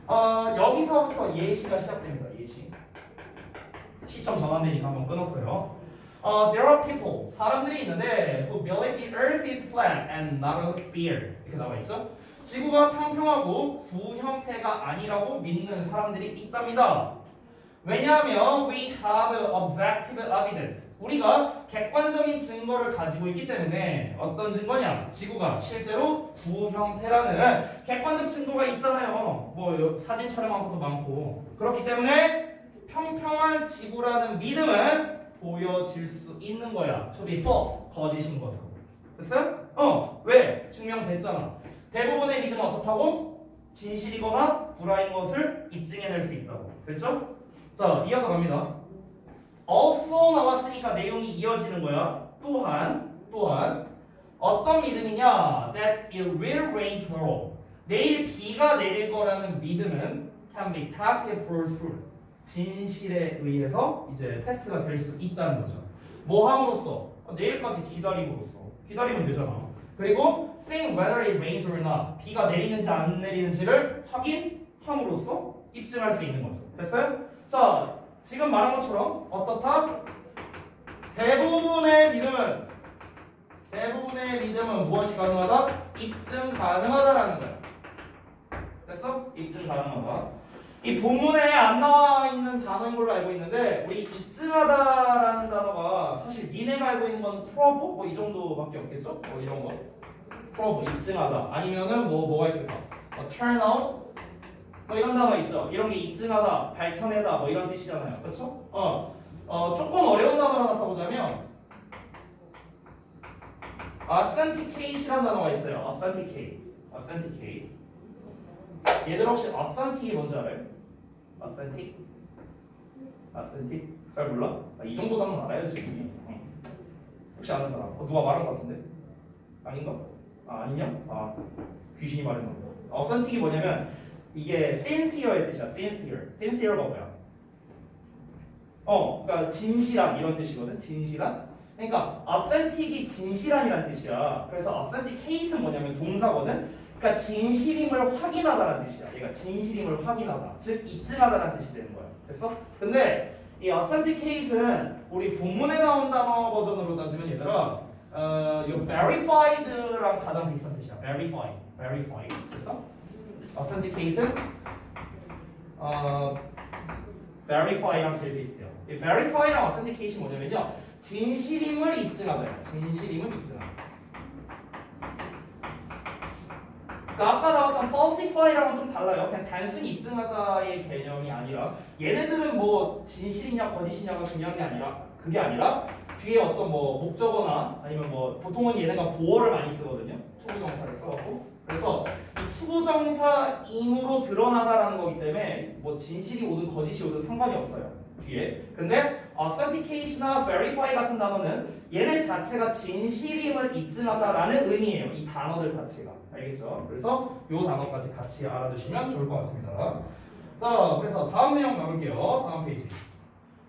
여기서부터 예시가 시작됩니다. 예시. 시점 전환되니까 한번 끊었어요. There are people, 사람들이 있는데 who believe the earth is flat and not a sphere. 이렇게 나와 있죠. 지구가 평평하고 구 형태가 아니라고 믿는 사람들이 있답니다. 왜냐하면 we have objective evidence. 우리가 객관적인 증거를 가지고 있기 때문에 어떤 증거냐? 지구가 실제로 구 형태라는 객관적 증거가 있잖아요. 뭐 사진 촬영한 것도 많고. 그렇기 때문에 평평한 지구라는 믿음은 보여질 수 있는 거야. To be false, 거짓인 것으로. 됐어요? 왜? 증명됐잖아. 대부분의 믿음은 어떻다고? 진실이거나 불화인 것을 입증해낼 수 있다고. 됐죠? 자, 이어서 갑니다. also 나왔으니까 내용이 이어지는 거야. 또한 어떤 믿음이냐? That it will rain tomorrow. 내일 비가 내릴 거라는 믿음은 can be tested for truth. 진실에 의해서 이제 테스트가 될 수 있다는 거죠. 뭐 함으로써? 내일까지 기다림으로써. 기다리면 되잖아. 그리고 saying whether it rains or not. 비가 내리는지 안 내리는지를 확인함으로써 입증할 수 있는 거죠. 됐어요? 자, 지금 말한 것처럼 어떻다? 대부분의 믿음은 무엇이 가능하다? 입증 가능하다라는 거야. 됐어? 입증 가능하다. 이 본문에 안 나와 있는 단어인 걸로 알고 있는데 우리 입증하다라는 단어가 사실 니네가 알고 있는 건 프로브? 뭐 이 정도밖에 없겠죠? 뭐 이런 거. 프로브, 입증하다. 아니면은 뭐가 있을까? turn out? 뭐 이런 단어 있죠? 이런 게 입증하다, 밝혀내다 뭐 이런 뜻이잖아요. 그렇죠? 조금 어려운 단어 하나 써보자면 authenticate이라는 단어가 있어요. authenticate. 얘들 혹시 authentic이 뭔지 알아요? authentic? 잘 몰라? 이 정도 단어는 알아요 지금. 혹시 아는 사람? 누가 말한 것 같은데? 아닌가? 아니냐? 귀신이 말한 건가? authentic이 뭐냐면 이게 sincere의 뜻이야. sincere가 뭐야? 그러니까 진실한 이런 뜻이거든. 진실한. 그러니까 authentic이 진실한이란 뜻이야. 그래서 authenticate은 뭐냐면 동사거든. 그러니까 진실임을 확인하다라는 뜻이야. 얘가 진실임을 확인하다. 즉 입증하다라는 뜻이 되는 거야. 됐어? 근데 이 authenticate은 우리 본문에 나온 단어 버전으로 따지면 얘들아 요 verified랑 가장 비슷한 뜻이야. verify. 됐어? authenticate은 verify랑 제일 비슷해요. 이 verify랑 authenticate이 뭐냐면요. 진실임을 입증하다야. 그러니까 아까 나왔던 falsify랑은 좀 달라요. 그냥 단순히 입증하다의 개념이 아니라 얘네들은 뭐 진실이냐 거짓이냐가 중요한 게 아니라 그게 아니라 뒤에 어떤 뭐 목적어나 아니면 뭐 보통은 얘네가 보어를 많이 쓰거든요. 투부정사를 써갖고 그래서 이 투부정사임으로 드러나다라는 거기 때문에 뭐 진실이 오든 거짓이 오든 상관이 없어요. 뒤에. 근데 authenticate나 verify 같은 단어는 얘네 자체가 진실임을 입증하다라는 의미예요. 이 단어들 자체가. 알겠죠? 그래서 이 단어까지 같이 알아두시면 좋을 것 같습니다. 자, 그래서 다음 내용 가볼게요. 다음 페이지.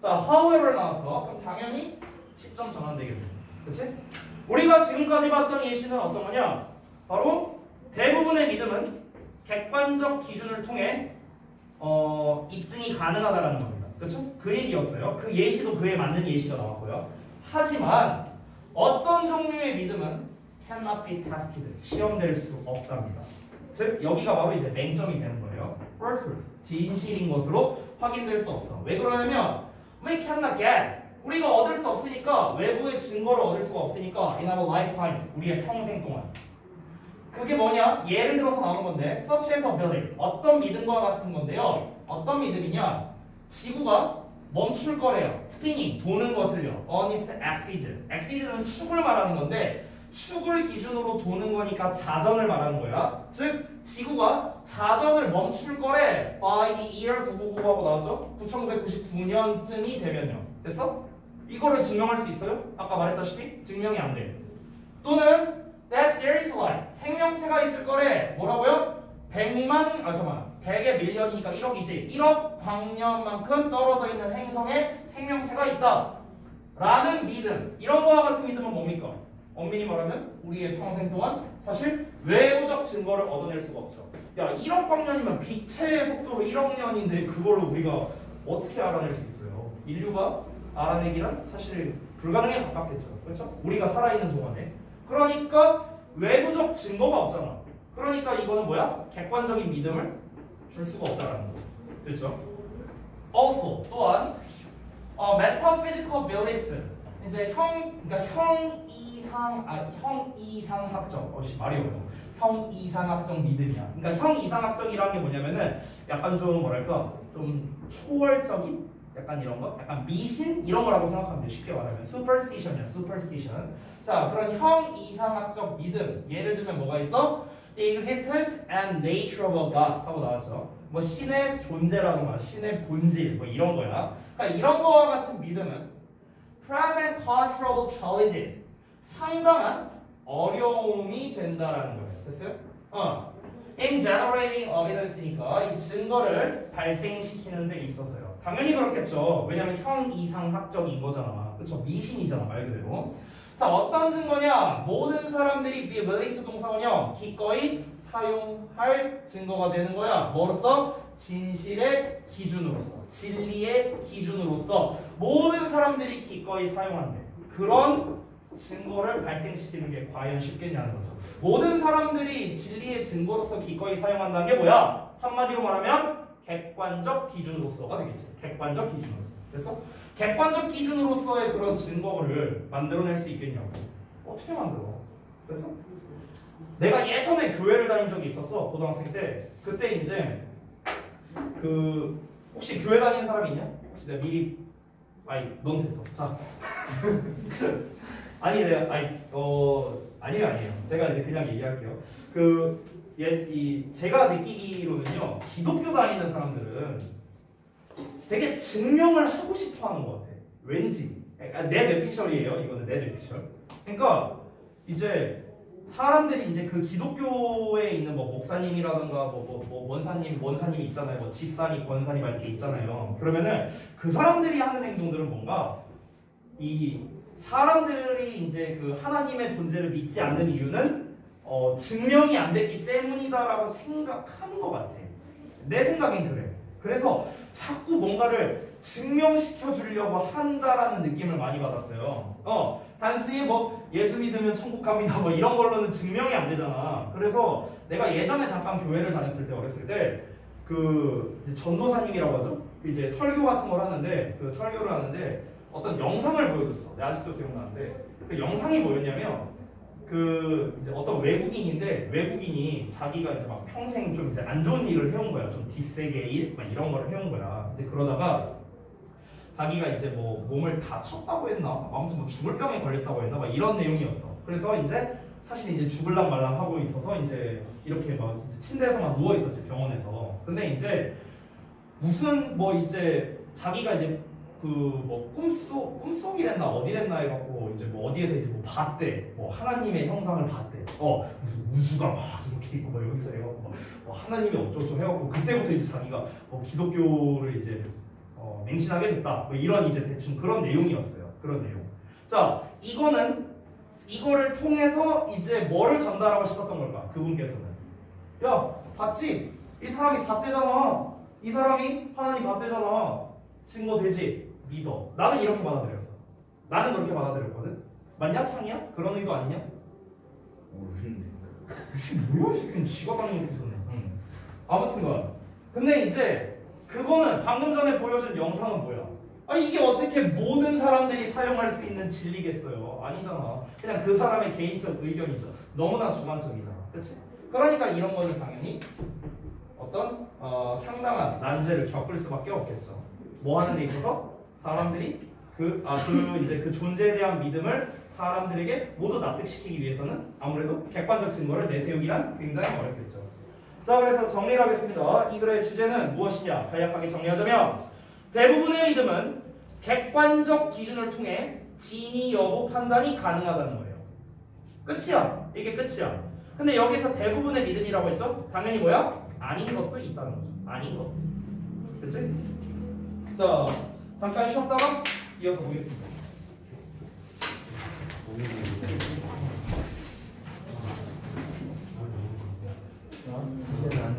자, however 나왔어. 그럼 당연히 시점 전환되겠네. 그치? 우리가 지금까지 봤던 예시는 어떤 거냐? 바로 대부분의 믿음은 객관적 기준을 통해 입증이 가능하다라는 겁니다. 그렇죠? 그 얘기였어요. 그 예시도 그에 맞는 예시가 나왔고요. 하지만 어떤 종류의 믿음은 cannot be tested, 시험될 수 없답니다. 즉 여기가 바로 이제 맹점이 되는 거예요. for truth, 진실인 것으로 확인될 수 없어. 왜 그러냐면 we cannot get, 우리가 얻을 수 없으니까, 외부의 증거를 얻을 수가 없으니까 in our lifetimes, 우리의 평생 동안. 그게 뭐냐? 예를 들어서 나오는 건데 such as a belief, 어떤 믿음과 같은 건데요. 어떤 믿음이냐? 지구가 멈출 거래요. 스피닝, 도는 것을요. on its axis. axis는 축을 말하는 건데 축을 기준으로 도는 거니까 자전을 말하는 거야. 즉 지구가 자전을 멈출 거래 by the year 999하고 나왔죠? 1999년쯤이 되면요. 됐어? 이거를 증명할 수 있어요? 아까 말했다시피 증명이 안 돼. 또는 that there is life, 생명체가 있을 거래. 뭐라고요? 100의 밀리언이니까 1억이지. 1억 광년만큼 떨어져 있는 행성에 생명체가 있다 라는 믿음. 이런 거와 같은 믿음은 뭡니까? 엄밀히 말하면 우리의 평생 동안 사실 외부적 증거를 얻어낼 수가 없죠. 야 1억 광년이면 빛의 속도로 1억 년인데 그걸 우리가 어떻게 알아낼 수 있어요? 인류가 알아내기란 사실 불가능에 가깝겠죠. 그렇죠? 우리가 살아있는 동안에. 그러니까 외부적 증거가 없잖아. 그러니까 이거는 뭐야? 객관적인 믿음을 줄 수가 없다라는 거죠. 그렇죠? Also 또한 metaphysical beliefs 이제 형이상학적 말이 어려워. 형이상학적 믿음이야. 그러니까 형이상학적이라는 게 뭐냐면은 약간 좀 뭐랄까 좀 초월적인 약간 이런 거, 약간 미신 이런 거라고 생각하면 돼. 쉽게 말하면 superstition이야, superstition. 자, 그런 형이상학적 믿음. 예를 들면 뭐가 있어? The existence and nature of a God 하고 나왔죠. 뭐 신의 존재라던가 신의 본질 뭐 이런 거야. 그러니까 이런 거와 같은 믿음은 present cultural challenges 상당한 어려움이 된다라는 거예요. 됐어요? In generating evidence니까 이 증거를 발생시키는 데 있어서요. 당연히 그렇겠죠. 왜냐면 형이상학적인 거잖아. 그렇죠? 미신이잖아 말 그대로. 자, 어떤 증거냐? 모든 사람들이 be willing to 동사원형 기꺼이 사용할 증거가 되는 거야. 뭐로써? 진실의 기준으로서, 진리의 기준으로서 모든 사람들이 기꺼이 사용한대. 그런 증거를 발생시키는 게 과연 쉽겠냐는 거죠. 모든 사람들이 진리의 증거로서 기꺼이 사용한다는 게 뭐야? 한마디로 말하면 객관적 기준으로서가 되겠지. 객관적 기준으로서. 그래서 객관적 기준으로서의 그런 증거를 만들어낼 수 있겠냐고. 어떻게 만들어? 그래서 내가 예전에 교회를 다닌 적이 있었어. 고등학생 때. 그때 이제 혹시 교회 다니는 사람이 있냐? 혹시 내가 미리 넌 됐어. 자. 아니에요. 아니에요. 제가 이제 그냥 얘기할게요. 제가 느끼기로는요. 기독교 다니는 사람들은 되게 증명을 하고 싶어 하는 것 같아. 왠지. 내 뇌피셜이에요. 이거는 내 뇌피셜. 그러니까 이제 사람들이 이제 그 기독교에 있는 뭐 목사님이라든가 원사님 있잖아요. 뭐 집사님, 권사님 이렇게 있잖아요. 그러면은 그 사람들이 하는 행동들은 뭔가 이 사람들이 이제 그 하나님의 존재를 믿지 않는 이유는 증명이 안 됐기 때문이다라고 생각하는 것 같아. 내 생각엔 그래. 그래서 자꾸 뭔가를 증명시켜 주려고 한다라는 느낌을 많이 받았어요. 단순히 뭐 예수 믿으면 천국 갑니다 뭐 이런 걸로는 증명이 안 되잖아. 그래서 내가 예전에 잠깐 교회를 다녔을 때 어렸을 때 이제 전도사님이라고 하죠. 이제 설교 같은 걸 하는데 그 설교를 하는데 어떤 영상을 보여줬어. 내가 아직도 기억나는데 그 영상이 뭐였냐면 이제 어떤 외국인이 자기가 이제 막 평생 좀 이제 안 좋은 일을 해온 거야. 좀 뒷세계 일 막 이런 거를 해온 거야. 이제 그러다가 자기가 이제 뭐 몸을 다쳤다고 했나? 아무튼 뭐 죽을 병에 걸렸다고 했나? 막 이런 내용이었어. 그래서 이제 사실 이제 죽을랑 말랑 하고 있어서 이제 이렇게 막 이제 침대에서만 누워 있었지 병원에서. 근데 이제 무슨 뭐 이제 자기가 이제 뭐 꿈속이랬나 어디랬나 해갖고 이제 뭐 어디에서 이제 뭐 봤대. 뭐 하나님의 형상을 봤대. 무슨 우주가 막 이렇게 있고 뭐 여기서 해갖고 뭐 하나님이 어쩌고 해갖고 그때부터 이제 자기가 기독교를 이제 맹신하게 됐다. 뭐 이런 이제 대충 그런 내용이었어요. 그런 내용. 자, 이거를 통해서 이제 뭐를 전달하고 싶었던 걸까? 그분께서는 야, 봤지? 이 사람이 봤대잖아. 이 사람이 하나님 봤대잖아. 증거 되지? 믿어. 나는 이렇게 받아들였어. 나는 그렇게 받아들였거든. 맞냐, 창이야? 그런 의도 아니냐? 이씨 뭐야, 이 새끼는 지가 당연히 있었네. 아무튼간. 근데 이제 그거는 방금 전에 보여준 영상은 뭐야? 이게 어떻게 모든 사람들이 사용할 수 있는 진리겠어요? 아니잖아. 그냥 그 사람의 개인적 의견이죠. 너무나 주관적이잖아. 그렇지? 그러니까 이런 거는 당연히 어떤 상당한 난제를 겪을 수밖에 없겠죠. 뭐 하는 데 있어서 사람들이 이제 그 존재에 대한 믿음을 사람들에게 모두 납득시키기 위해서는 아무래도 객관적 증거를 내세우기란 굉장히 어렵겠죠. 자, 그래서 정리를 하겠습니다. 이 글의 주제는 무엇이냐? 간략하게 정리하자면 대부분의 믿음은 객관적 기준을 통해 진위 여부 판단이 가능하다는 거예요. 끝이야. 이게 끝이야. 근데 여기서 대부분의 믿음이라고 했죠? 당연히 뭐야? 아닌 것도 있다는 거죠. 아닌 것. 그치? 자, 잠깐 쉬었다가 이어서 보겠습니다. 이제는 안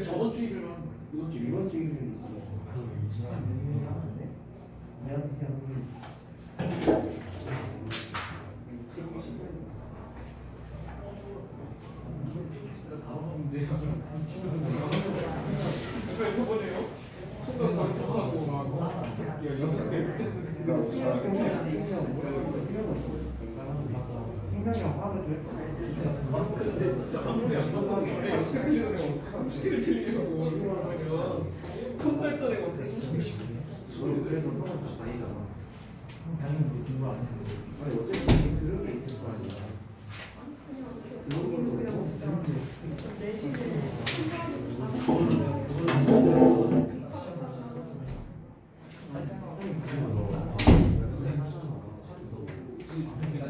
저번 주 일요일만 이번 주 일요일이지. 다음 문제 생명이랑 화를 줄 틀리고 통과했던 애가 그래도 화가 다시 다니잖아. 당연히 그거 아니야. 아니 어쨌든 그런 게 있을 거 아니야. 그런 걸로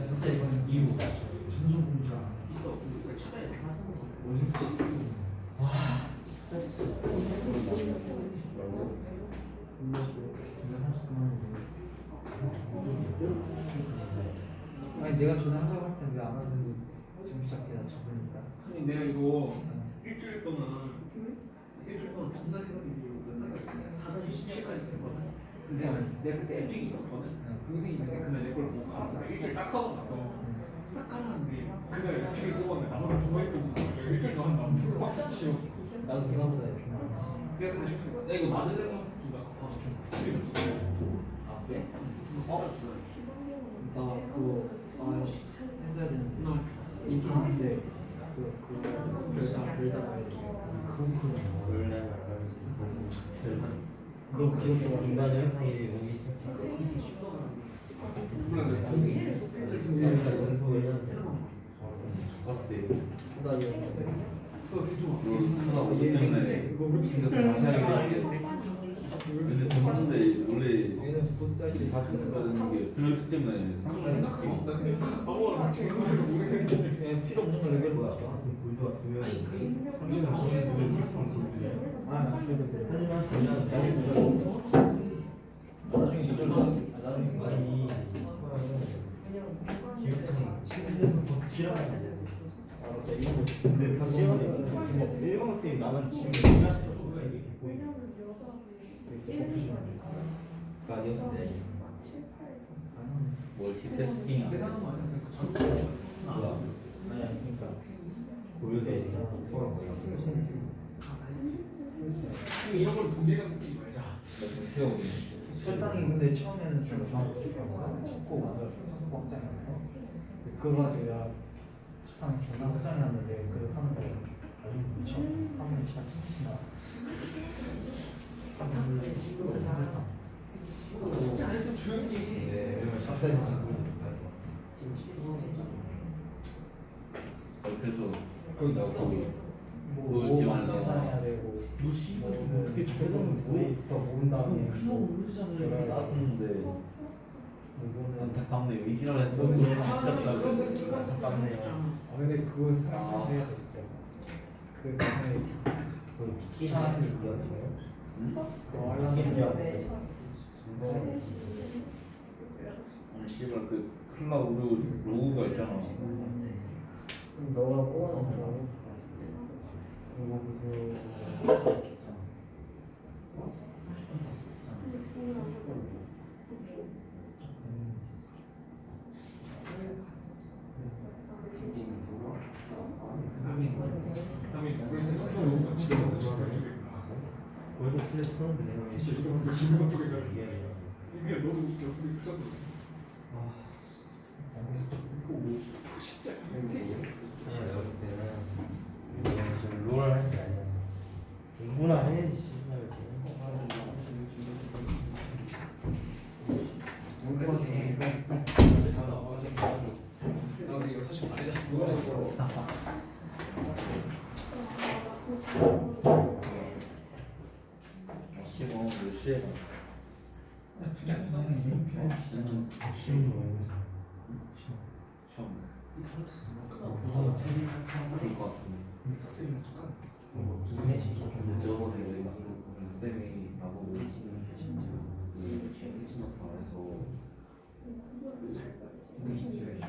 진짜 이건 이유 전송 공지가 있어. 그걸 찾아야 돼. 와 아니 내가 전화하자고 할 때 왜 안 하더니 지금 시작해 나 적으니까. 아니 내가 이거 일주일 동안 존나 해가지고 사전 17까지 했거든. 근데 내가 그때 앱중이 있었거든. 동생이 있는데 그날 내 걸 보고 갔어. 일주일 딱 하고 나서 딱 깔았는데 그날 일주일 뽑았는데 나머지 두번 했고 일주일 동안 난 박스 치웠어. 나도 생각보다 이렇게 많지. 내가 근데 싶었어. 야 이거 마늘레몬 두가 봐서 좀 아 그래? 어? 나 그거 했어야 되는데 있긴 한데 별다가 너 기억해봐. 인간의 행동이 오기 시작했어. 그거 좋아. 이거 왜 이렇게 생겼어? 근데 저번에 원래 얘는 보스하기 사진 받는 게 그렇기 때문에 상관이 나 그냥 아무거나 재밌어서 모르겠는데. 그냥 필요 없는 레벨 뭐야? 아니 그 아 그래도 그래. 나중에 이걸로 나중에 많이 근데 다 시험이 일반 쌤이 나는 지금 몰랐어. 아니었는데 멀티태스킹 내가 하는 거 아니야? 그냥 몰라. 아니 그러니까 고려대 이런 걸 동일하게 느끼지 말자. 필요 설탕이 근데 처음에는 좀 좋아하고 싶었거든. 찾고 만들어 설탕 확장해서 그거 가지고 야 설탕 존나 확장해놨는데 그거 하는 거 아주 미쳐. 한 번에 시간 쳤나? 진짜 안 했으면 조용히 해. 그래서 거기 거기 뭐 생산해야 되고 어떻게 저런 뭐부터 모은 다음에 내가 나왔는데 이거는 안타깝네요. 이지랄 했던 너무 거 안타깝네요. 안타깝네요. 근데 그건 생각하셔야 돼 진짜. 그 다음에 귀찮은 일 그거 하려면 아니 씨발 그 클라우드 로고가 있잖아. 너가 뽑아놓은 거 이거 보세요. 월드 플랫 푸는데 이게 너무 웃겨. 소리 크다. 진짜 아니야 내가 볼 때는 지금 롤 하는 게 아니야. 공부나 해야지. 나 근데 6시 반에 잤어. 시험 몇 시에? 그게 안 써. 쉬운 거예요. 시험 이 다음 테스트 뭐 끝나고 그럴 것 같은데. 쌤이랑 잠깐. 저번에 우리 쌤이 나보고 스마트 안에서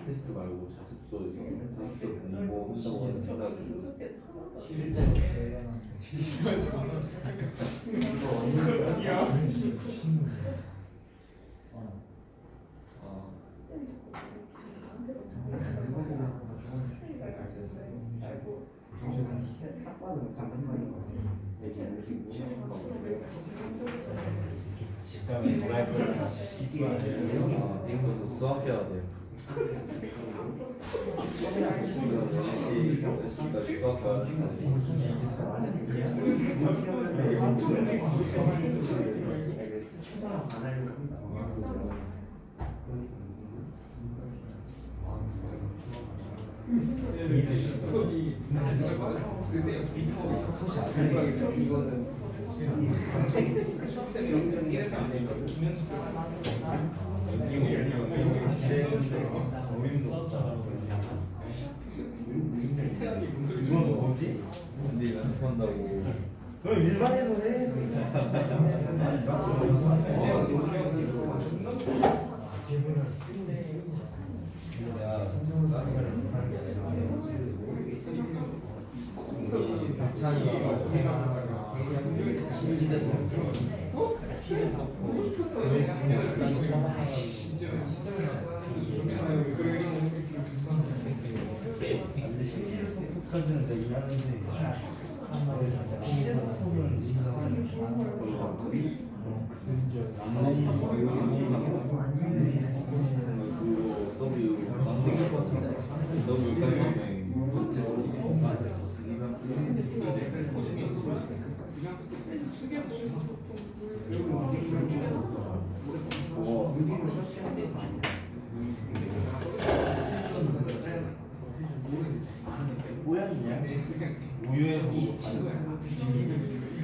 테스트 말고 자습서 공부 한다고 하는 생각이 실제로 대단한 야. 직감에 뭐랄 거야. 지금부터 수학해야 돼. 시까지 수학해야 수업이 쌤 비타고 공부하겠죠. 이거는 쌤이랑 깨내서 안 되니까 김현수 태양이 문소리 이건 뭐지? 근데 연습한다고 그럼 일반에서 해. 야 모양이냐? 우유에서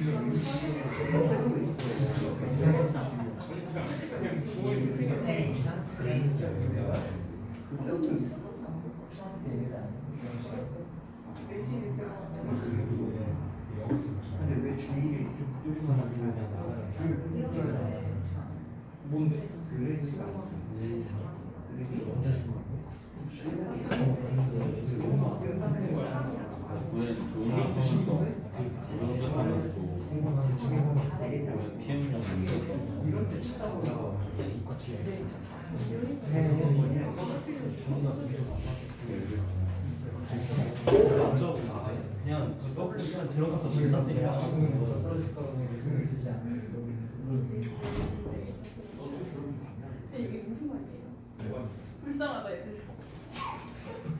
근데 왜 주의를 뭔데? 보내 좋은 거 드신 거 그런 거 하면서 보면 PM용 그냥 그냥 들어가서 진단 때문에 이게 무슨 말이에요? 불쌍하다 얘들.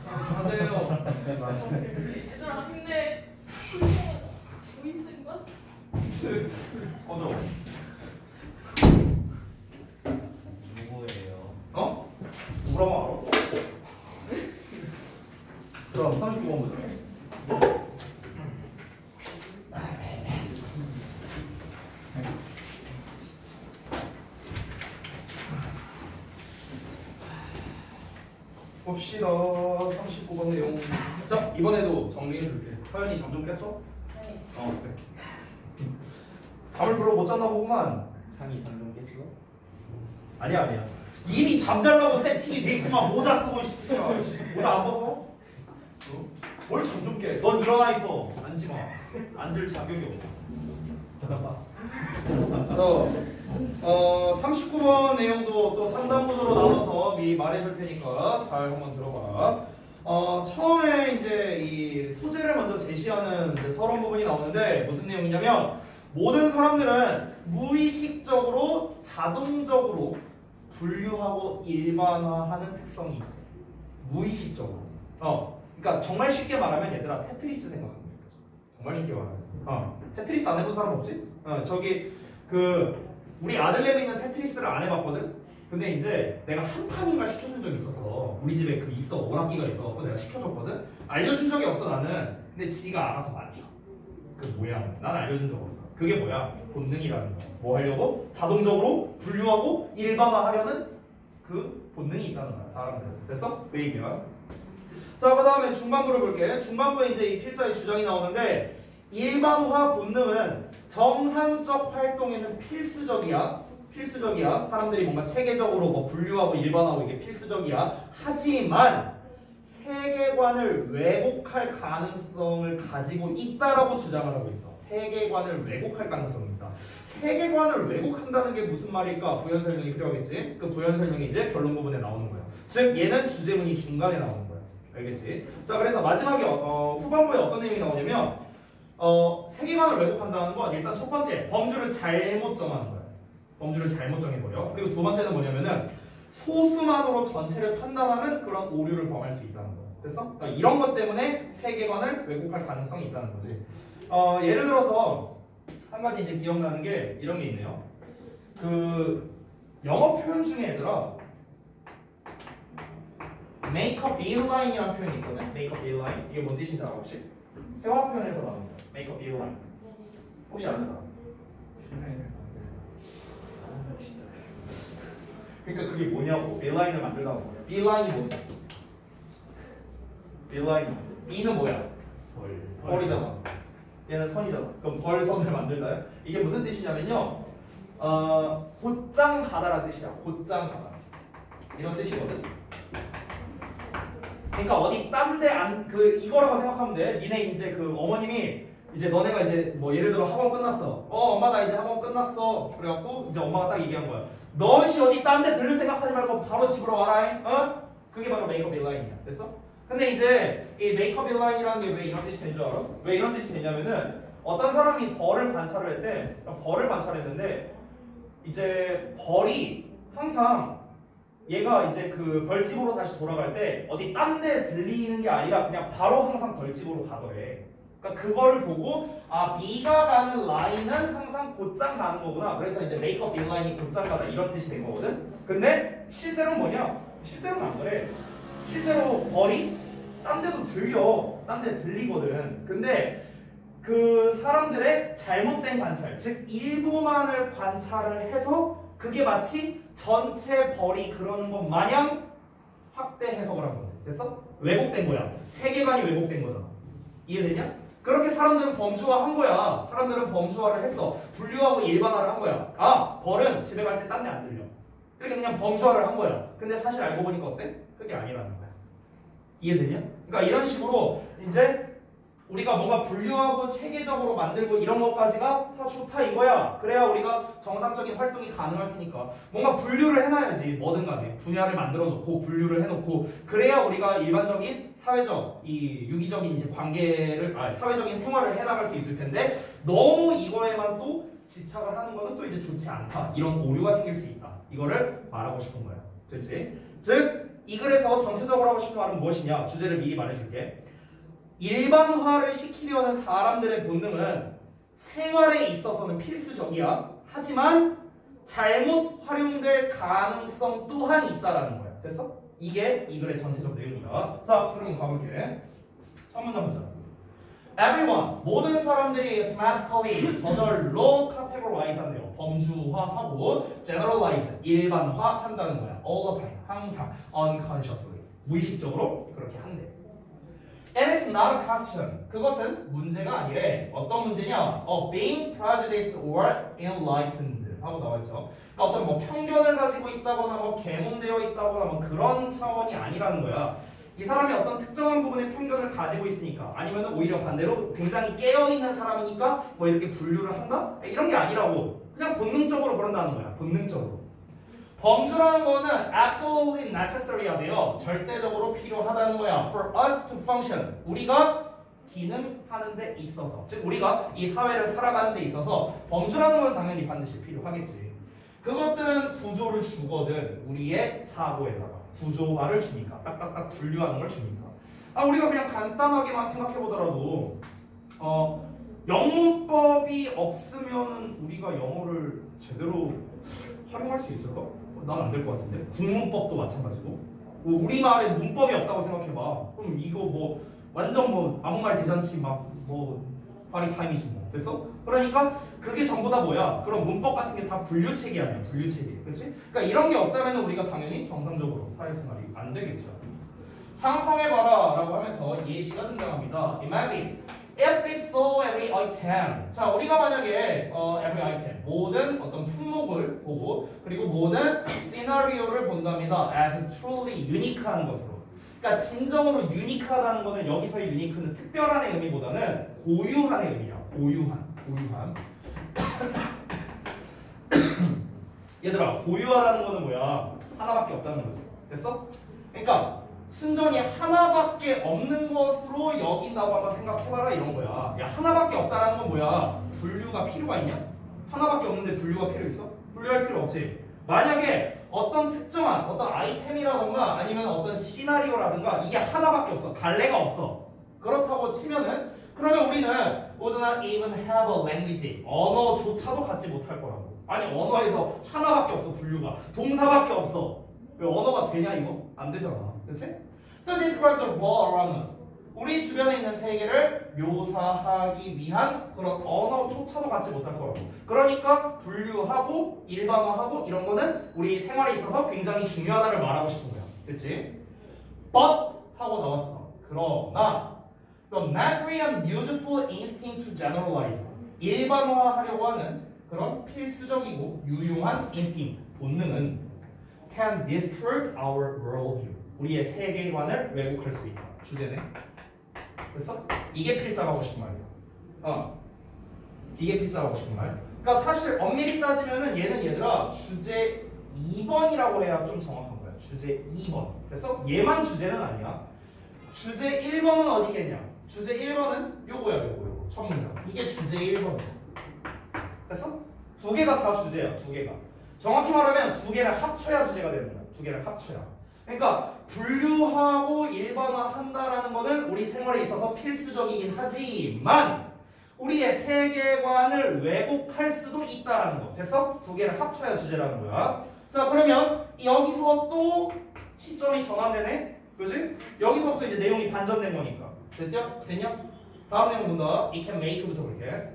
맞아요. 얘들아 힘내. 불쌍하다. 보이스인가? 꺼져. 누구예요? 어? 누구라고 알아? 그럼 39번 보자. 봅시다. 39번 내용. 자, 이번에도 정리해 줄게. 서연이 잠 좀 깼어? 네. 그래. 잠을 별로 못 잤나 보구만. 상이 잠좀 깼어? 아니야. 이미 잠자려고 세팅이 돼 있구만. 모자 쓰고 있어. 모자 안 벗어? 뭘 잠 좀 깨? 넌 일어나 있어. 앉지 마. 앉을 자격이 없어. 39번 내용도 또 상담문으로 나눠서 미리 말해줄 테니까 잘 한번 들어봐. 처음에 이제 이 소재를 먼저 제시하는 이제 서론 부분이 나오는데 무슨 내용이냐면 모든 사람들은 무의식적으로 자동적으로 분류하고 일반화하는 특성이 있대. 무의식적으로. 그러니까 정말 쉽게 말하면 얘들아 테트리스 생각하면 돼. 정말 쉽게 말하면. 테트리스 안 해본 사람 없지? 저기 우리 아들내미는 테트리스를 안 해봤거든. 근데 이제 내가 한 판인가 시켜준 적이 있었어. 우리 집에 있어 오락기가 있어. 그거 내가 시켜줬거든. 알려준 적이 없어 나는. 근데 지가 알아서 맞춰. 그 모양. 난 알려준 적 없어. 그게 뭐야? 본능이라는 거. 뭐 하려고? 자동적으로 분류하고 일반화하려는 그 본능이 있다는 거야 사람들은. 됐어? 그 얘기야. 자, 그 다음에 중반부를 볼게. 중반부에 이제 이 필자의 주장이 나오는데 일반화 본능은 정상적 활동에는 필수적이야. 사람들이 뭔가 체계적으로 뭐 분류하고 일반화하고 이게 필수적이야. 하지만 세계관을 왜곡할 가능성을 가지고 있다라고 주장을 하고 있어. 세계관을 왜곡할 가능성이 있다. 세계관을 왜곡한다는 게 무슨 말일까? 부연 설명이 필요하겠지. 그 부연 설명이 이제 결론 부분에 나오는 거야. 즉 얘는 주제문이 중간에 나오는 거야. 알겠지? 자, 그래서 마지막에 후반부에 어떤 내용이 나오냐면 세계관을 왜곡한다는 건 일단 첫 번째 범주를 잘못 정하는 거야. 범주를 잘못 정해버려. 그리고 두 번째는 뭐냐면은 소수만으로 전체를 판단하는 그런 오류를 범할 수 있다는 거야. 됐어? 그러니까 이런 것 때문에 세계관을 왜곡할 가능성이 있다는 거지. 예를 들어서 한 가지 이제 기억나는 게 이런 게 있네요. 영어 표현 중에 얘들아 make a beeline이라는 표현이 있거든. make a beeline. 이게 뭔 뜻인지 알아 혹시? 회화 표현에서 나오는 거야. make a beeline. 혹시 아는 사람? 진짜. 그러니까 그게 뭐냐고. beeline을 만들다가 뭐야? beeline이 뭐야? beeline. B는 뭐야? 벌이잖아. 얘는 선이잖아. 그럼 벌선을 만들다요? 이게 무슨 뜻이냐면요. 곧장 가다라는 뜻이야. 곧장 가다. 이런 뜻이거든. 그러니까 어디 딴 데 이거라고 생각하면 돼. 니네 이제 어머님이 이제 너네가 이제 뭐 예를 들어 학원 끝났어. 엄마 나 이제 학원 끝났어. 그래갖고 이제 엄마가 딱 얘기한 거야. 너씨 어디 딴 데 들을 생각하지 말고 바로 집으로 와라. 그게 바로 메이크업 일라인이야. 됐어? 근데 이제 이 메이크업 일라인이라는 게 왜 이런 뜻이 되는 줄 알아? 왜 이런 뜻이 되냐면은 어떤 사람이 벌을 관찰을 했대. 벌을 관찰했는데 이제 벌이 항상 얘가 이제 벌집으로 다시 돌아갈 때 어디 딴 데 들리는 게 아니라 그냥 바로 항상 벌집으로 가더래. 그러니까 그거를 보고 B가 가는 라인은 항상 곧장 가는 거구나. 그래서 이제 메이크업 인라인이 곧장 가다 이런 뜻이 된 거거든. 근데 실제로는 뭐냐? 실제로는 안 그래. 실제로 벌이 딴 데도 들려. 딴 데 들리거든. 근데 그 사람들의 잘못된 관찰, 즉 일부만을 관찰을 해서 그게 마치 전체 벌이 그러는 것 마냥 확대 해석을 한 거지. 됐어? 왜곡된 거야. 세계관이 왜곡된 거잖아. 이해되냐? 그렇게 사람들은 범주화한 거야. 사람들은 범주화를 했어. 분류하고 일반화를 한 거야. 아, 벌은 집에 갈 때 딴 데 안 들려. 이렇게 그냥 범주화를 한 거야. 근데 사실 알고 보니까 어때? 그게 아니라는 거야. 이해되냐? 그러니까 이런 식으로 이제 우리가 뭔가 분류하고 체계적으로 만들고 이런 것까지가 다 좋다 이거야. 그래야 우리가 정상적인 활동이 가능할 테니까 뭔가 분류를 해놔야지. 뭐든 간에 분야를 만들어 놓고 분류를 해놓고 그래야 우리가 일반적인 사회적 이 유기적인 이제 관계를 사회적인 생활을 해나갈 수 있을 텐데 너무 이거에만 또 집착을 하는 거는 또 이제 좋지 않다. 이런 오류가 생길 수 있다. 이거를 말하고 싶은 거야. 됐지? 즉 이 글에서 전체적으로 하고 싶은 말은 무엇이냐? 주제를 미리 말해줄게. 일반화를 시키려는 사람들의 본능은 생활에 있어서는 필수적이야. 하지만 잘못 활용될 가능성 또한 있다라는 거야. 됐어? 이게 이 글의 전체적 내용이다. 자, 그럼 가볼게. 첫 문장 보자. Everyone, 모든 사람들이 automatically 저절로 categorize 한대요. 범주화하고 generalize, 일반화한다는 거야. all the time, 항상 unconsciously, 무의식적으로 그렇게 한대. It is not a question. 그것은 문제가 아니래. 어떤 문제냐? Being prejudiced or enlightened 하고 나와있죠. 그러니까 어떤 뭐 편견을 가지고 있다거나 뭐 계몽되어 있다거나 뭐 그런 차원이 아니라는 거야. 이 사람이 어떤 특정한 부분에 편견을 가지고 있으니까 아니면 오히려 반대로 굉장히 깨어있는 사람이니까 뭐 이렇게 분류를 한다? 이런 게 아니라고. 그냥 본능적으로 그런다는 거야. 본능적으로. 범주라는 거는 absolutely necessary가 돼요. 절대적으로 필요하다는 거야. For us to function. 우리가 기능하는 데 있어서. 즉 우리가 이 사회를 살아가는 데 있어서 범주라는 건 당연히 반드시 필요하겠지. 그것들은 구조를 주거든. 우리의 사고에다가. 구조화를 주니까. 딱딱딱 분류하는 걸 주니까. 우리가 그냥 간단하게만 생각해보더라도 영문법이 없으면 우리가 영어를 제대로 활용할 수 있을까? 난 안 될 것 같은데. 국문법도 마찬가지고. 우리말에 문법이 없다고 생각해봐. 그럼 이거 뭐 완전 뭐 아무 말 대잔치 막 뭐 파리타임이지 뭐. 됐어? 그러니까 그게 전부 다 뭐야? 그런 문법 같은 게 다 분류체계 아니야. 분류체계. 그렇지? 그러니까 이런 게 없다면 우리가 당연히 정상적으로 사회생활이 안 되겠죠. 상상해봐라 라고 하면서 예시가 등장합니다. Imagine if we saw every item. 자, 우리가 만약에 every item, 모든 어떤 품목을 보고 그리고 모든 시나리오를 본답니다. as truly unique한 것으로. 그러니까 진정으로 유니크하다는 거는 여기서의 유니크는 특별한의 의미보다는 고유한의 의미야. 고유한. 얘들아, 고유하다는 거는 뭐야? 하나밖에 없다는 거지. 됐어? 그러니까 순전히 하나밖에 없는 것으로 여긴다고 한번 생각해봐라 이런 거야. 야, 하나밖에 없다라는 건 뭐야? 분류가 필요가 있냐? 하나밖에 없는데 분류가 필요 있어? 분류할 필요 없지. 만약에 어떤 특정한 어떤 아이템이라던가 아니면 어떤 시나리오라든가 이게 하나밖에 없어. 갈래가 없어. 그렇다고 치면은 그러면 우리는 would not even have a language. 언어조차도 갖지 못할 거라고. 아니 언어에서 하나밖에 없어. 분류가. 동사밖에 없어. 왜 언어가 되냐 이거? 안 되잖아. 그렇지? To describe the world around us. 우리 주변에 있는 세계를 묘사하기 위한 그런 언어조차도 갖지 못할 거라고. 그러니까 분류하고 일반화하고 이런 거는 우리 생활에 있어서 굉장히 중요하다를 말하고 싶은 거야. 그치? But 하고 나왔어. 그러나 The necessary and useful instinct to generalize. 일반화하려고 하는 그런 필수적이고 유용한 instinct, 본능은 can distort our worldview. 우리의 세계관을 왜곡할 수 있다. 주제네. 됐어? 이게 필자가 하고 싶은 말이야. 이게 필자가 하고 싶은 말. 그러니까 사실 엄밀히 따지면은 얘는 얘들아 주제 2번이라고 해야 좀 정확한 거야. 주제 2번. 됐어? 얘만 주제는 아니야. 주제 1번은 어디겠냐? 주제 1번은 요거. 첫 문장. 이게 주제 1번이야. 됐어? 두 개가 다 주제야. 두 개가. 정확히 말하면 두 개를 합쳐야 주제가 되는 거야. 두 개를 합쳐야. 그러니까 분류하고 일반화한다라는 거는 우리 생활에 있어서 필수적이긴 하지만 우리의 세계관을 왜곡할 수도 있다라는 거. 됐어? 두 개를 합쳐야 주제라는 거야. 자, 그러면 여기서 또 시점이 전환되네. 그지? 여기서부터 이제 내용이 반전된 거니까. 됐냐? 다음 내용 본다. It can make부터 볼게.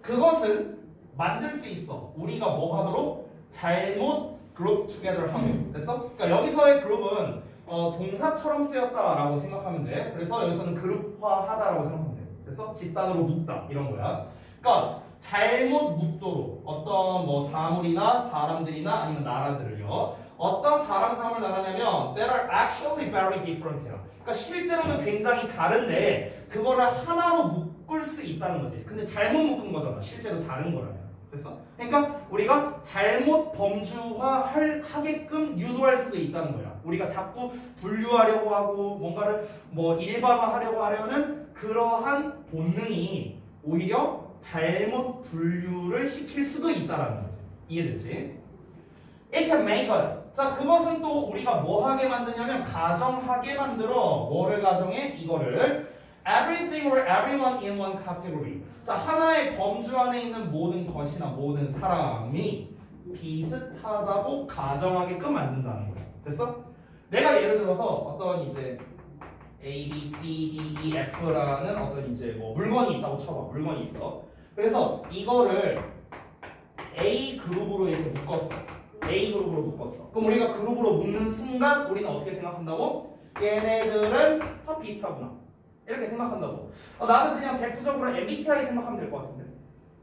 그것은 만들 수 있어. 우리가 뭐 하도록? 잘못 group together 하면. 됐어? 그러니까 여기서의 group은 동사처럼 쓰였다라고 생각하면 돼. 그래서 여기서는 그룹화하다라고 생각하면 돼. 됐어? 집단으로 묶다 이런 거야. 그러니까 잘못 묶도록 어떤 뭐 사물이나 사람들이나 아니면 나라들을요. 어떤 사물 나라냐면 that are actually very different이야. 그러니까 실제로는 굉장히 다른데 그거를 하나로 묶을 수 있다는 거지. 근데 잘못 묶은 거잖아. 실제로 다른 거라면. 됐어? 그러니까 우리가 잘못 범주화하게끔 유도할 수도 있다는 거야. 우리가 자꾸 분류하려고 하고 뭔가를 뭐 일반화하려고 하려는 그러한 본능이 오히려 잘못 분류를 시킬 수도 있다라는 거지. 이해됐지? It can make us. 자, 그것은 또 우리가 뭐 하게 만드냐면 가정하게 만들어. 뭐를 가정해? 이거를 everything or everyone in one category. 자, 하나의 범주 안에 있는 모든 것이나 모든 사람이 비슷하다고 가정하게끔 만든다는 거야. 됐어? 내가 예를 들어서 어떤 이제 A, B, C, D, E, F라는 어떤 이제 뭐 물건이 있다고 쳐봐. 물건이 있어. 그래서 이거를 A 그룹으로 이렇게 묶었어. A 그룹으로 묶었어. 그럼 우리가 그룹으로 묶는 순간 우리는 어떻게 생각한다고? 얘네들은 다 비슷하구나. 이렇게 생각한다고. 나는 그냥 대표적으로 MBTI 생각하면 될 것 같은데.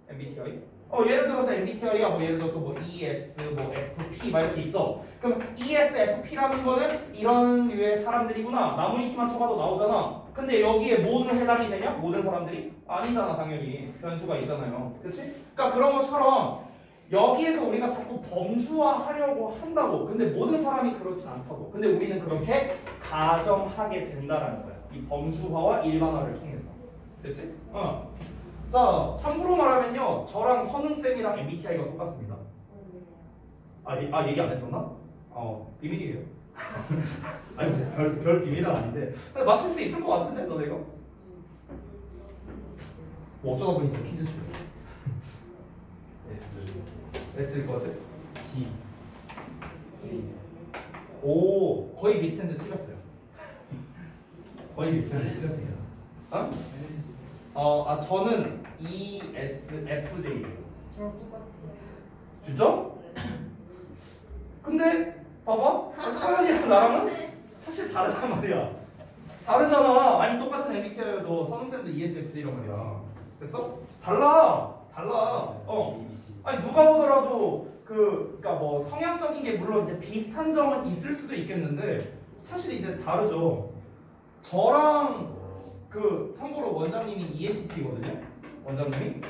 MBTI? 예를 들어서 MBTI가 뭐 예를 들어서 뭐 ES, 뭐 FP 막 이렇게 있어. 그럼 ES, FP라는 거는 이런 류의 사람들이구나. 나무위키만 쳐봐도 나오잖아. 근데 여기에 모두 해당이 되냐? 모든 사람들이? 아니잖아, 당연히. 변수가 있잖아요. 그렇지? 그러니까 그런 것처럼 여기에서 우리가 자꾸 범주화하려고 한다고. 근데 모든 사람이 그렇진 않다고. 근데 우리는 그렇게 가정하게 된다라는 거야. 이 범주화와 일반화를 통해서. 됐지? 자, 참고로 말하면요. 저랑 선웅쌤이랑 MBTI가 똑같습니다. 얘기 안 했었나? 비밀이에요. 아니, 별 비밀은 아닌데. 근데 맞출 수 있을 것 같은데, 너네가? 뭐 어쩌다 보니까 퀴즈 줄 S일 것 같아? D. 오, 거의 비슷한데 틀렸어요. 거의 비슷한데 틀렸습니다. 저는 ESFJ예요. 저랑 똑같아요. 진짜? 근데 봐봐, 서연이랑 나랑은 사실 다르단 말이야. 다르잖아. 아니 똑같은 MBTI여도 선생님도 ESFJ란 말이야. 됐어? 달라. 아니 누가 보더라도 그러니까 뭐 성향적인 게 물론 이제 비슷한 점은 있을 수도 있겠는데 사실 이제 다르죠. 저랑 참고로 원장님이 ENTP거든요. 원장님이.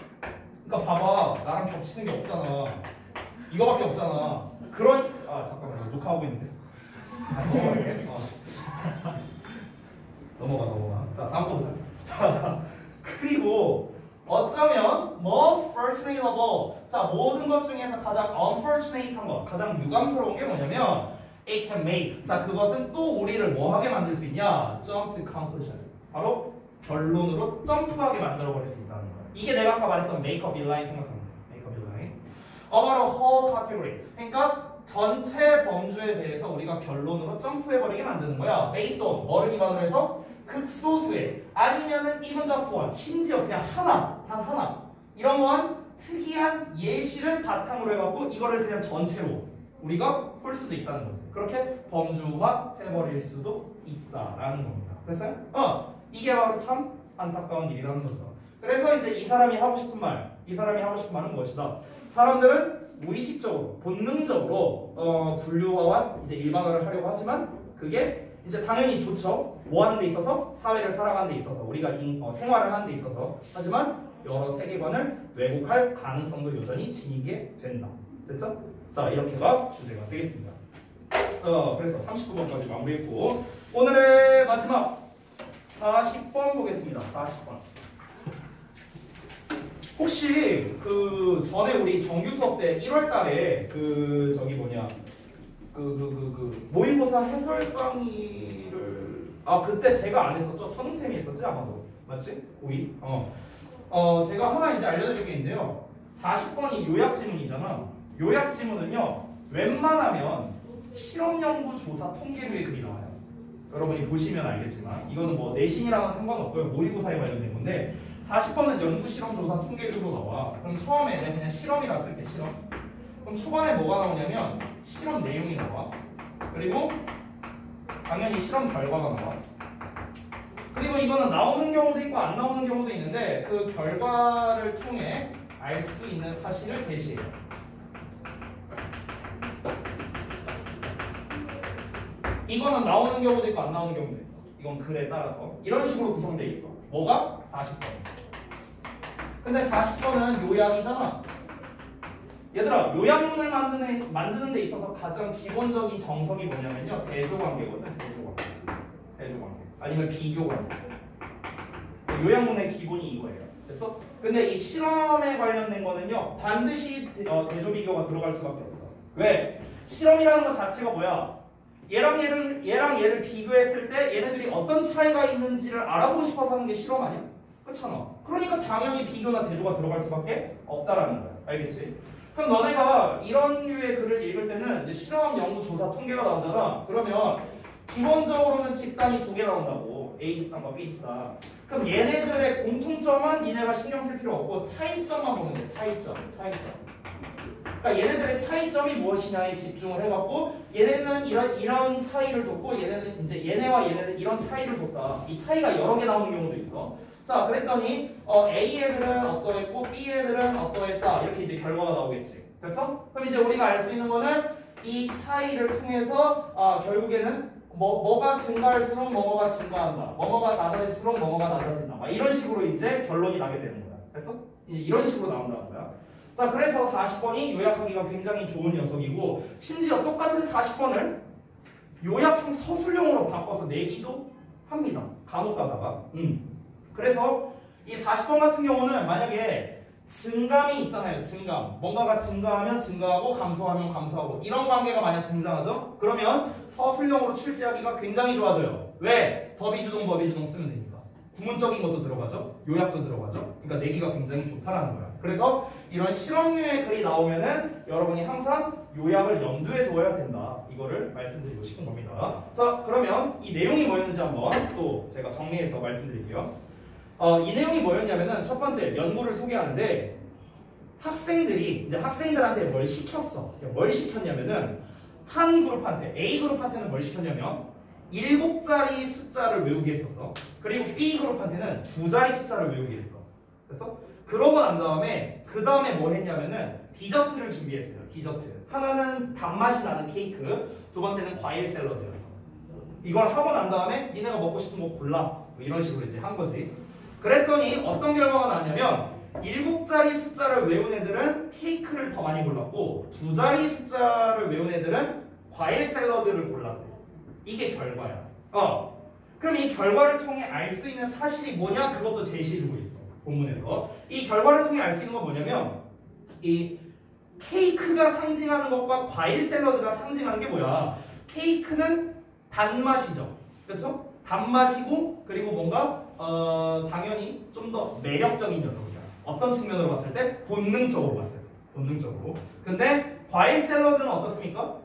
그러니까 봐봐, 나랑 겹치는 게 없잖아. 이거밖에 없잖아. 잠깐만, 녹화하고 있는데. 넘어갈게. 넘어가. 자, 다음 거 보자. 자, 그리고 어쩌면 most fortunateable. 자, 모든 것 중에서 가장 unfortunate한 것, 가장 유감스러운 게 뭐냐면 it can make. 자, 그것은 또 우리를 뭐 하게 만들 수 있냐? jump to conclusions. 바로 결론으로 점프하게 만들어버릴 수 있다는 거야. 이게 내가 아까 말했던 make up inline 생각하면 돼. make up inline. about a whole category. 그러니까 전체 범주에 대해서 우리가 결론으로 점프해버리게 만드는 거야. based on 뭐를 기반으로 해서? 극소수의 아니면은 even just one. 심지어 그냥 단 하나. 이런 거한 특이한 예시를 바탕으로 해갖고 이거를 그냥 전체로 우리가 풀 수도 있다는 거지. 그렇게 범주화 해버릴 수도 있다라는 겁니다. 됐어요? 이게 바로 참 안타까운 일이라는 거죠. 그래서 이제 이 사람이 하고 싶은 말은 무엇이다? 사람들은 무의식적으로, 본능적으로 분류화와 이제 일반화를 하려고 하지만 그게 이제 당연히 좋죠. 뭐 하는 데 있어서? 사회를 살아가는 데 있어서, 우리가 생활을 하는 데 있어서. 하지만 여러 세계관을 왜곡할 가능성도 여전히 지니게 된다. 됐죠? 자, 이렇게가 주제가 되겠습니다. 자, 그래서 39번까지 마무리했고 오늘의 마지막 40번 보겠습니다. 40번. 혹시 전에 우리 정규 수업 때 1월 달에 모의고사 해설 강의를 그때 제가 안 했었죠? 선생님이 했었지 아마도. 맞지? 고의? 제가 하나 이제 알려드릴 게 있는데요. 40번이 요약 지문이잖아. 요약 지문은요. 웬만하면 실험 연구 조사 통계류의 글이 나와요. 여러분이 보시면 알겠지만 이거는 뭐 내신이랑은 상관없고요. 모의고사에 관련된 건데 40번은 연구실험조사 통계적으로 나와. 그럼 처음에 내가 그냥 실험이라 쓸게. 실험. 그럼 초반에 뭐가 나오냐면 실험 내용이 나와. 그리고 당연히 실험 결과가 나와. 그리고 이거는 나오는 경우도 있고 안 나오는 경우도 있는데 그 결과를 통해 알 수 있는 사실을 제시해요. 이거는 나오는 경우도 있고 안 나오는 경우도 있어. 이건 글에 따라서 이런 식으로 구성되어 있어. 뭐가? 40번. 근데 40번은 요약이잖아. 얘들아, 요약문을 만드는 데 있어서 가장 기본적인 정석이 뭐냐면요. 대조관계거든. 대조관계. 아니면 비교관계. 요약문의 기본이 이거예요. 됐어? 근데 이 실험에 관련된 거는요. 반드시 대조 비교가 들어갈 수밖에 없어. 왜? 실험이라는 것 자체가 뭐야? 얘랑 얘를 비교했을 때 얘네들이 어떤 차이가 있는지를 알아보고 싶어서 하는 게 실험 아니야? 그렇잖아. 그러니까 당연히 비교나 대조가 들어갈 수밖에 없다라는 거야. 알겠지? 그럼 너네가 이런 류의 글을 읽을 때는 이제 실험, 연구, 조사, 통계가 나오잖아. 그러면 기본적으로는 집단이 두 개 나온다고. A 집단과 B 집단. 그럼 얘네들의 공통점은 니네가 신경 쓸 필요 없고 차이점만 보면 돼. 차이점. 그러니까 얘네들의 차이점이 무엇이냐에 집중을 해갖고 얘네는 이런 차이를 뒀고 얘네는 이제 얘네와 얘네는 이런 차이를 뒀다. 이 차이가 여러 개 나오는 경우도 있어. 자, 그랬더니 A 애들은 어떠했고 B 애들은 어떠했다. 이렇게 이제 결과가 나오겠지. 됐어? 그럼 이제 우리가 알 수 있는 거는 이 차이를 통해서 결국에는 뭐가 증가할수록 뭐가 증가한다. 뭐가 낮아질수록 뭐가 낮아진다. 막 이런 식으로 이제 결론이 나게 되는 거야. 됐어? 이제 이런 식으로 나온다는 거야. 자, 그래서 40번이 요약하기가 굉장히 좋은 녀석이고 심지어 똑같은 40번을 요약형 서술형으로 바꿔서 내기도 합니다. 간혹 가다가. 그래서 이 40번 같은 경우는 만약에 증감이 있잖아요. 증감. 뭔가가 증가하면 증가하고 감소하면 감소하고 이런 관계가 만약 등장하죠? 그러면 서술형으로 출제하기가 굉장히 좋아져요. 왜? 더비주동 쓰면 되니까. 구문적인 것도 들어가죠. 요약도 들어가죠. 그러니까 내기가 굉장히 좋다라는 거야. 그래서 이런 실험류의 글이 나오면은 여러분이 항상 요약을 염두에 두어야 된다. 이거를 말씀드리고 싶은 겁니다. 자, 그러면 이 내용이 뭐였는지 한번 또 제가 정리해서 말씀드릴게요. 이 내용이 뭐였냐면은 첫 번째 연구를 소개하는데 학생들이 이제 학생들한테 뭘 시켰어. 뭘 시켰냐면은 한 그룹한테 A 그룹한테는 뭘 시켰냐면 7자리 숫자를 외우게 했었어. 그리고 B 그룹한테는 2자리 숫자를 외우게 했어. 그래서 그러고 난 다음에 그 다음에 뭐 했냐면은 디저트를 준비했어요. 디저트. 하나는 단맛이 나는 케이크, 두 번째는 과일 샐러드였어. 이걸 하고 난 다음에 니네가 먹고 싶은 거 골라. 뭐 이런 식으로 이제 한 거지. 그랬더니 어떤 결과가 나왔냐면 7자리 숫자를 외운 애들은 케이크를 더 많이 골랐고 2자리 숫자를 외운 애들은 과일 샐러드를 골랐대. 이게 결과야. 그럼 이 결과를 통해 알 수 있는 사실이 뭐냐? 그것도 제시해주고 있어. 본문에서. 이 결과를 통해 알 수 있는 건 뭐냐면 이 케이크가 상징하는 것과 과일 샐러드가 상징하는 게 뭐야? 케이크는 단맛이죠. 그렇죠? 단맛이고 그리고 뭔가 당연히 좀 더 매력적인 녀석이야. 어떤 측면으로 봤을 때? 본능적으로 봤을 때. 본능적으로. 근데 과일 샐러드는 어떻습니까?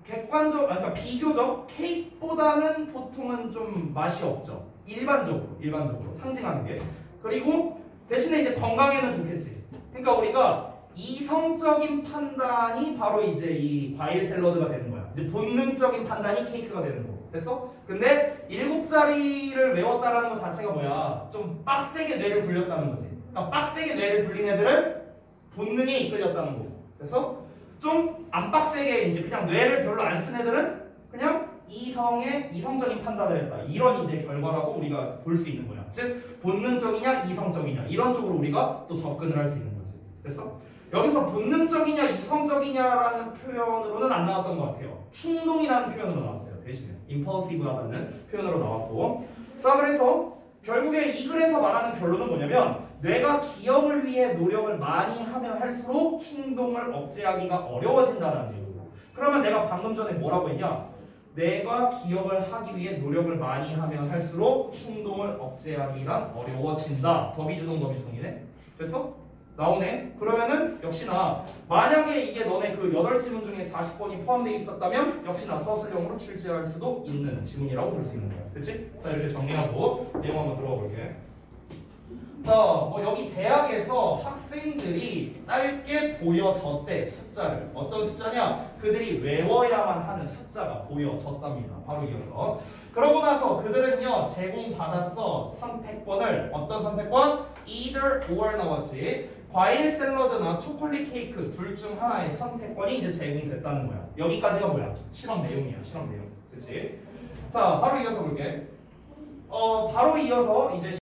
그러니까 비교적 케이크보다는 보통은 좀 맛이 없죠. 일반적으로 상징하는 게. 그리고 대신에 이제 건강에는 좋겠지. 그러니까 우리가 이성적인 판단이 바로 이제 이 과일 샐러드가 되는 거야. 이제 본능적인 판단이 케이크가 되는 거고. 됐어? 근데 7자리를 외웠다라는 것 자체가 뭐야? 좀 빡세게 뇌를 굴렸다는 거지. 그러니까 빡세게 뇌를 굴린 애들은 본능에 이끌렸다는 거고. 그래서 좀 안 빡세게 이제 그냥 뇌를 별로 안 쓴 애들은 그냥 이성적인 판단을 했다. 이런 이제 결과라고 우리가 볼 수 있는 거야. 즉 본능적이냐 이성적이냐 이런 쪽으로 우리가 또 접근을 할 수 있는 거지. 됐어? 여기서 본능적이냐 이성적이냐라는 표현으로는 안 나왔던 것 같아요. 충동이라는 표현으로 나왔어요. 대신에 impulsive하다는 표현으로 나왔고. 자, 그래서 결국에 이 글에서 말하는 결론은 뭐냐면 뇌가 기억을 위해 노력을 많이 하면 할수록 충동을 억제하기가 어려워진다는 얘기고. 그러면 내가 방금 전에 뭐라고 했냐? 내가 기억을 하기 위해 노력을 많이 하면 할수록 충동을 억제하기가 어려워진다. 더비주동이네. 됐어? 나오네. 그러면은 역시나 만약에 이게 너네 그 8지문 중에 40번이 포함되어 있었다면 역시나 서술형으로 출제할 수도 있는 지문이라고 볼 수 있는 거야. 그치? 자, 이렇게 정리하고 내용 한번 들어가 볼게. 자, 뭐 여기 대학에서 학생들이 짧게 보여졌대. 숫자를. 어떤 숫자냐? 그들이 외워야만 하는 숫자가 보여졌답니다. 바로 이어서. 그러고 나서 그들은요 제공받았어. 선택권을. 어떤 선택권? either or 나왔지. 과일 샐러드나 초콜릿 케이크 둘 중 하나의 선택권이 이제 제공됐다는 거야. 여기까지가 뭐야? 실험 내용이야. 실험 내용. 그치? 자, 바로 이어서 볼게. 바로 이어서 이제